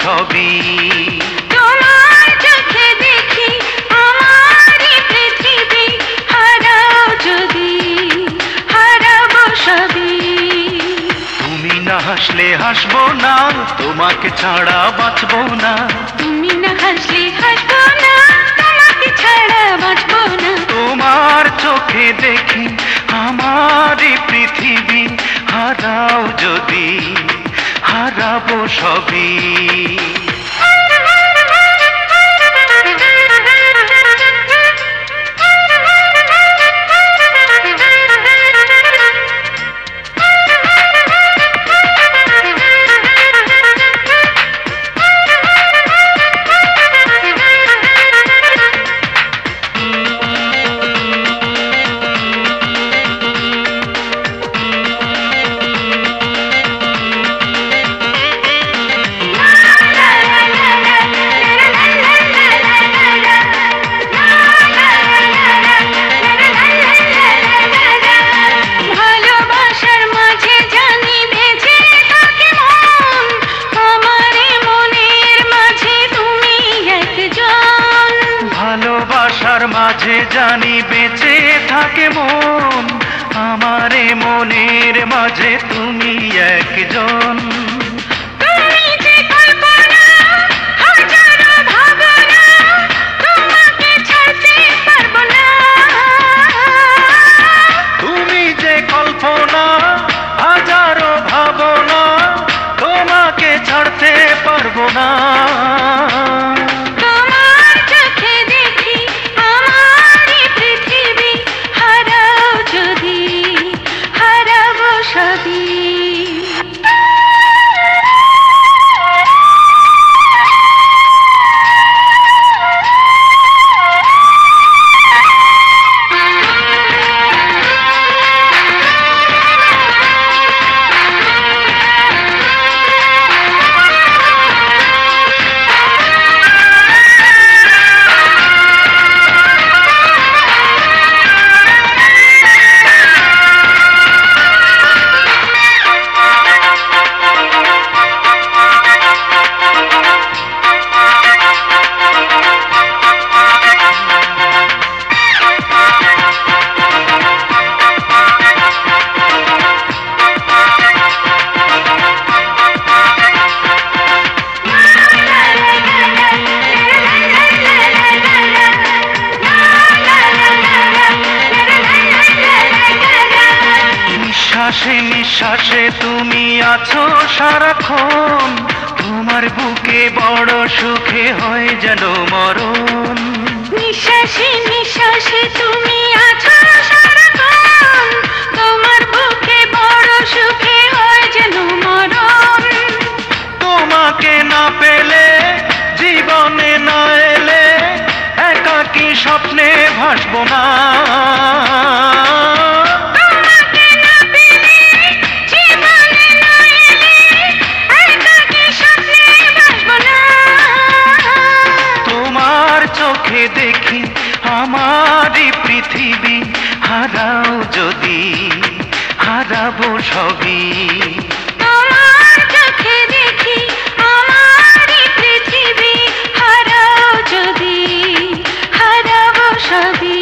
সবই। তোমার চোখে দেখি আমারই পৃথিবী, হারাও যদি হারাবো সবই। তুমি না হাসলে হাসবো না, তোমাকে ছাড়া বাঁচবো না। তুমি না হাসলে হাসবো না, তোমাকে ছাড়া বাঁচবো না। তোমার চোখে দেখি আমারই পৃথিবী, হারাও যদি হারাবো সবই। মাঝে জানি বেঁচে থাকে মন, আমারে মনের মাঝে তুমি একজন। তুমি যে কল্পনা হাজারো ভাবনা, তোমাকে ছাড়তে পারবো না। তুমি যে কল্পনা হাজারো ভাবনা, তোমাকে ছাড়তে পারবো না। নিঃশ্বাসে নিঃশ্বাসে তুমি আছো সারাক্ষণ, তোমার বুকে বড় সুখে হয় যেন মরণ। নিঃশ্বাসে নিঃশ্বাসে তুমি আছো সারাক্ষণ, তোমার বুকে বড় সুখে হয় যেন মরণ। তোমাকে না পেলে জীবনে না এলে একাকী স্বপ্নে ভাসবো না। দেখি আমারই পৃথিবী, হারাও যদি হারাবো সবই। তোমার চোখে দেখি আমারই পৃথিবী, হারাও যদি হারাবো সবই।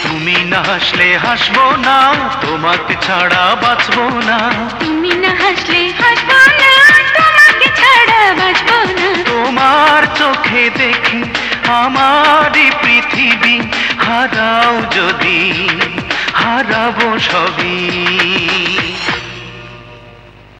তুমি না হাসলে হাসবো না, তোমাকে ছাড়া বাঁচবো না। তুমি না হাসলে হাসবো না, তোমাকে ছাড়া বাঁচবো না। তোমার চোখে দেখি আমারই পৃথিবী, হারাও যদি হারাবো সবই।